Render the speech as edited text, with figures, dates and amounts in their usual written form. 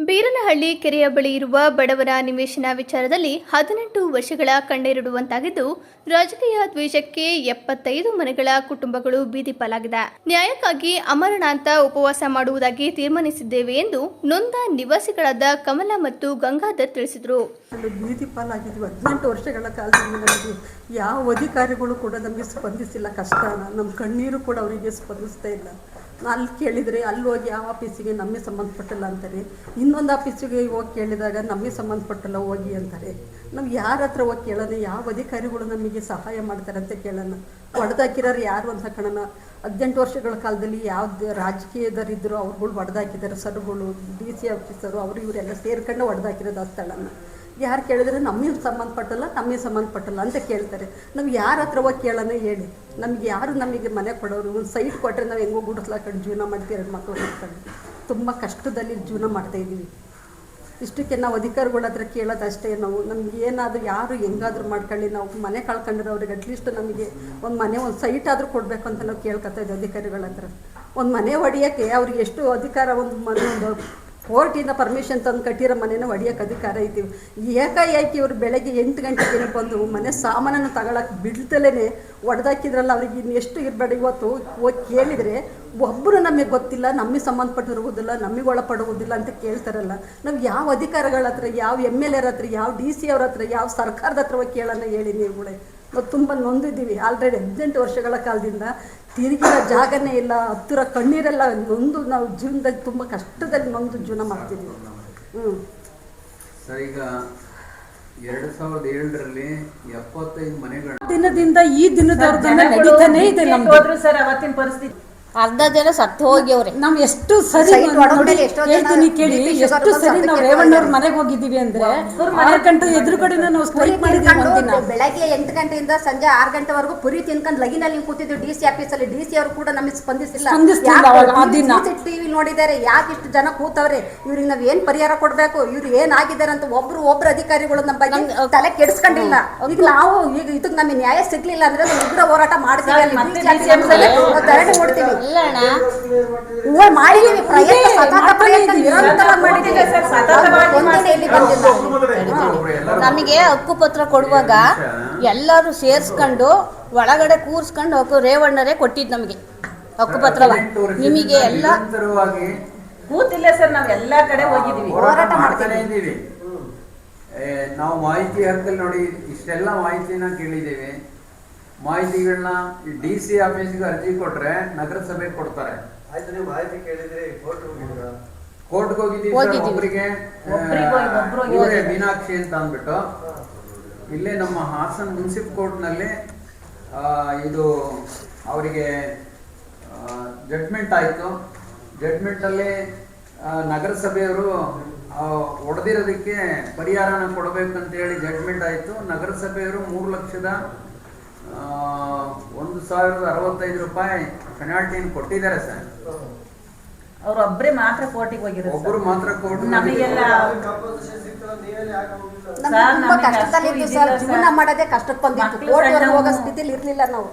ಬೀರನಹಳ್ಳಿ ಕೆರೆಯ ಬಳಿ ಇರುವ ಬಡವರ ನಿವೇಶನ ವಿಚಾರದಲ್ಲಿ 18 ವರ್ಷಗಳ ಕಣ್ಣೀರಿಡುವಂತಾಗಿದ್ದು, ರಾಜಕೀಯ ದ್ವೇಷಕ್ಕೆ 75 ಮನೆಗಳ ಕುಟುಂಬಗಳು ಬೀದಿ ಪಾಲಾಗಿದೆ. ನ್ಯಾಯಕ್ಕಾಗಿ ಅಮರನಾಥ ಉಪವಾಸ ಮಾಡುವುದಾಗಿ ತೀರ್ಮಾನಿಸಿದ್ದೇವೆ ಎಂದು ನೊಂದ ನಿವಾಸಿಗಳಾದ ಕಮಲ ಮತ್ತು ಗಂಗಾಧರ್ ತಿಳಿಸಿದರು. ಬೀದಿ ಪಾಲಾಗಿದ್ವಿ 18 ವರ್ಷಗಳ ಕಾಲದಲ್ಲಿ. ನಮಗೆ ಯಾವ ಅಧಿಕಾರಿಗಳು ಕೂಡ ನಮಗೆ ಸ್ಪಂದಿಸಿಲ್ಲ. ಕಷ್ಟನ ನಮ್ಮ ಕಣ್ಣೀರು ಕೂಡ ಅವರಿಗೆ ಸ್ಪಂದಿಸ್ತಾ ಇಲ್ಲ. ಅಲ್ಲಿ ಕೇಳಿದರೆ ಅಲ್ಲಿ ಹೋಗಿ ಯಾವ ಆಫೀಸಿಗೆ ನಮಗೆ ಸಂಬಂಧಪಟ್ಟಿಲ್ಲ ಅಂತಾರೆ, ಇನ್ನೊಂದು ಆಫೀಸಿಗೆ ಹೋಗಿ ಕೇಳಿದಾಗ ನಮಗೆ ಸಂಬಂಧಪಟ್ಟಿಲ್ಲ ಹೋಗಿ ಅಂತಾರೆ. ನಾವು ಯಾರ ಹತ್ರ ಹೋಗಿ ಕೇಳೋಣ, ಯಾವ ಅಧಿಕಾರಿಗಳು ನಮಗೆ ಸಹಾಯ ಮಾಡ್ತಾರೆ ಅಂತ ಕೇಳೋಣ. ಹೊಡೆದಾಕಿರೋರು ಯಾರು ಅಂತ ಕಣನ 18 ವರ್ಷಗಳ ಕಾಲದಲ್ಲಿ ಯಾವ್ದು ರಾಜಕೀಯದವರಿದ್ದರು ಅವ್ರುಗಳು ಹೊಡೆದಾಕಿದ್ದಾರೆ. ಸರ್ಗಳು, DC ಆಫೀಸರು ಅವರು ಇವರೆಲ್ಲ ಸೇರ್ಕೊಂಡು ಹೊಡೆದಾಕಿರೋದು ಆ ಸ್ಥಳನ. ಯಾರು ಕೇಳಿದ್ರೆ ನಮಗೆ ಸಂಬಂಧಪಟ್ಟಲ್ಲ ಅಂತ ಕೇಳ್ತಾರೆ. ನಾವು ಯಾರ ಹತ್ರ ಹೋಗಿ ಕೇಳೋಣ ಹೇಳಿ. ನಮಗೆ ಯಾರು ನಮಗೆ ಮನೆ ಕೊಡೋರು? ಒಂದು ಸೈಟ್ ಕೊಟ್ಟರೆ ನಾವು ಹೆಂಗೋ ಗುಡಿಸ್ಲಾಕೊಂಡು ಜೀವನ ಮಾಡ್ತೀವಿ, 2 ಮಕ್ಕಳು ಮಾಡ್ಕೊಂಡು ತುಂಬ ಕಷ್ಟದಲ್ಲಿ ಜೀವನ ಮಾಡ್ತಾಯಿದ್ದೀವಿ. ಇಷ್ಟಕ್ಕೆ ನಾವು ಅಧಿಕಾರಿಗಳ ಹತ್ರ ಕೇಳೋದು ಅಷ್ಟೇ. ನಮ್ಗೆ ಏನಾದರೂ ಯಾರು ಹೆಂಗಾದರೂ ಮಾಡ್ಕೊಳ್ಳಿ, ನಾವು ಮನೆ ಕಳ್ಕೊಂಡಿರೋ ಅವ್ರಿಗೆ ಅಟ್ಲೀಸ್ಟ್ ನಮಗೆ ಒಂದು ಮನೆ, ಒಂದು ಸೈಟ್ ಆದರೂ ಕೊಡಬೇಕು ಅಂತ ನಾವು ಕೇಳ್ಕೊತಾ ಇದ್ದೀವಿ ಅಧಿಕಾರಿಗಳ ಹತ್ರ. ಒಂದು ಮನೆ ಹೊಡಿಯೋಕ್ಕೆ ಅವ್ರಿಗೆ ಎಷ್ಟು ಅಧಿಕಾರ, ಒಂದು ಮನೆ ಒಂದು ಕೋರ್ಟಿಂದ ಪರ್ಮಿಷನ್ ತಂದು ಕಟ್ಟಿರೋ ಮನೇನ ಹೊಡಿಯೋಕ್ಕೆ ಅಧಿಕಾರ ಇದ್ದೀವಿ. ಏಕಾಏಕಿ ಇವರು ಬೆಳಗ್ಗೆ 8 ಗಂಟೆಗೆ ಬಂದು ಮನೆ ಸಾಮಾನನ್ನು ತಗೊಳಕ್ಕೆ ಬಿಡ್ತಲೇ ಹೊಡೆದಾಕಿದ್ರಲ್ಲ, ಅವ್ರಿಗೆ ಇನ್ನೆಷ್ಟು ಇರಬೇಡ. ಇವತ್ತು ಹೋಗಿ ಕೇಳಿದರೆ ಒಬ್ಬರು ನಮಗೆ ಗೊತ್ತಿಲ್ಲ, ನಮಗೆ ಸಂಬಂಧಪಟ್ಟಿರುವುದಿಲ್ಲ, ನಮಗೆ ಒಳಪಡುವುದಿಲ್ಲ ಅಂತ ಕೇಳ್ತಾರಲ್ಲ. ನಾವು ಯಾವ ಅಧಿಕಾರಿಗಳ ಹತ್ರ, ಯಾವ MLA ಹತ್ರ, ಯಾವ DC ಅವ್ರ ಹತ್ರ, ಯಾವ ಸರ್ಕಾರದ ಹತ್ರ ಹೋಗಿ ಕೇಳೋಣ ಹೇಳಿ ನೀವುಗಳೇ. ನಾವು ತುಂಬ ನೊಂದಿದ್ದೀವಿ. ಆಲ್ರೆಡಿ 18 ವರ್ಷಗಳ ಕಾಲದಿಂದ ತಿರುಗಿರೋ ಜಾಗನೇ ಇಲ್ಲ. ಹತ್ತಿರ ಕಣ್ಣೀರೆಲ್ಲ ನೊಂದು ನಾವು ಜೀವನದಲ್ಲಿ ತುಂಬ ಕಷ್ಟದಲ್ಲಿ ನೊಂದು ಜೀವನ ಮಾಡ್ತಿದ್ದೀವಿ. ಸರ್, ಈಗ 2007ರಲ್ಲಿ 75 ಮನೆಗಳು ದಿನದಿಂದ ಈ ದಿನದವರೆಗೂ ನಡೀತಾನೆ ಇದೆ ನಮ್ದು. ಸರ್ ಅವತ್ತಿನ ಪರಿಸ್ಥಿತಿ ಅರ್ಧ ಜನ ಸತ್ತು ಹೋಗ್ಯವ್ರೆ. ನಾವು ಎಷ್ಟು ಸರಿ ಹೇಳ್ತೀನಿ ಕೇಳಿ, ಎಷ್ಟು ಸರಿ ನಾವು ರೇವಣ್ಣವ್ರ ಮನೆಗೆ ಹೋಗಿದ್ದೀವಿ ಅಂದ್ರೆ 6 ಗಂಟೆ ಎದುರುಗಡೆ ನಾವು ಸ್ಟ್ರೈಕ್ ಮಾಡಿದ್ದೀವಿ. ಒಂದಿನ ಬೆಳಗ್ಗೆ 8 ಗಂಟೆಯಿಂದ ಸಂಜೆ 6 ಗಂಟೆವರೆಗೂ ಪುರಿ ತಿನ್ಕೊಂಡು ಲಗಿನಲ್ಲಿ ಕೂತಿದ್ವಿ DC ಆಫೀಸಲ್ಲಿ. DC ಅವರು ಕೂಡ ನಮಗೆ ಸ್ಪಂದಿಸಿಲ್ಲ. ಟಿವಿ ನೋಡಿದ್ದಾರೆ, ಯಾಕೆ ಇಷ್ಟು ಜನ ಕೂತವ್ರೆ, ಇವ್ರಿಗೆ ನಾವ್ ಏನ್ ಪರಿಹಾರ ಕೊಡ್ಬೇಕು, ಇವ್ರು ಏನಾಗಿದ್ದಾರೆ ಅಂತ ಒಬ್ರು ಅಧಿಕಾರಿಗಳು ನಮ್ಮ ಬಗ್ಗೆ ತಲೆ ಕೆಡಿಸ್ಕೊಂಡಿಲ್ಲ. ಈಗ ನಾವು ಈಗ ಇದಕ್ಕೆ ನಮಗೆ ನ್ಯಾಯ ಸಿಗ್ಲಿಲ್ಲ ಅಂದ್ರೆ ಉಗ್ರ ಹೋರಾಟ ಮಾಡ್ತೀವಿ, ಓಡ್ತೀವಿ. ನಮಗೆ ಹಕ್ಕುಪತ್ರ ಕೊಡುವಾಗ ಎಲ್ಲರೂ ಸೇರ್ಸ್ಕೊಂಡು ಒಳಗಡೆ ಕೂರ್ಸ್ಕೊಂಡು ರೇವಣ್ಣರೇ ಕೊಟ್ಟಿದ್ ನಮಗೆ ಹಕ್ಕುಪತ್ರ. ನಿಮಗೆ ಎಲ್ಲ ಕೂತಿಲ್ಲ ಸರ್, ನಾವ್ ಎಲ್ಲಾ ಕಡೆ ಹೋಗಿದೀವಿ, ಹೋರಾಟ ಮಾಡ್ತಾನೆ ಇದ್ದೀವಿ. ನಾವು ಮಾಹಿತಿ ಹಕ್ಕಲ್ಲಿ ನೋಡಿ ಇಷ್ಟೆಲ್ಲ ಮಾಹಿತಿನ ಕೇಳಿದ್ದೀವಿ. ಮಾಹಿತಿಗಳನ್ನ DC ಆಫೀಸ್ಗೆ ಅರ್ಜಿ ಕೊಟ್ರೆ ನಗರಸಭೆಗೆ ಕೊಡ್ತಾರೆ. ಕೋರ್ಟ್ಗೆ ಹೋಗಿದ್ದೀವಿ. ಒಬ್ಬರಿಗೆ ಮೀನಾಕ್ಷಿ ಅಂತ ಅಂದ್ಬಿಟ್ಟು ಇಲ್ಲೇ ನಮ್ಮ ಹಾಸನ ಮುನ್ಸಿಪಲ್ ಕೋರ್ಟ್ನಲ್ಲಿ ಇದು ಅವರಿಗೆ ಜಡ್ಜ್ಮೆಂಟ್ ಆಯಿತು. ಜಡ್ಜ್ಮೆಂಟಲ್ಲಿ ನಗರಸಭೆಯವರು ಹೊಡೆದಿರೋದಕ್ಕೆ ಪರಿಹಾರನ ಕೊಡಬೇಕಂತೇಳಿ ಜಡ್ಜ್ಮೆಂಟ್ ಆಯಿತು. ನಗರಸಭೆಯವರು 3,01,065 ರೂಪಾಯಿ ಪೆನಾಲ್ಟಿಯನ್ನು ಕೊಟ್ಟಿದ್ದಾರೆ ಸರ್. ಅವ್ರು ಒಬ್ಬರೇ ಮಾತ್ರ ಕೋರ್ಟಿಗೆ ಹೋಗಿರೋದು. ಒಬ್ಬರು ಮಾತ್ರ ಕೋರ್ಟ್. ನಮಗೆಲ್ಲ ಕಷ್ಟದಲ್ಲಿ ಜೀವನ ಮಾಡೋದೇ ಕಷ್ಟಕ್ಕೆ ಬಂದಿತ್ತು. ಕೋರ್ಟ್ ಹೋಗೋ ಸ್ಥಿತಿಲಿ ಇರ್ಲಿಲ್ಲ ನಾವು.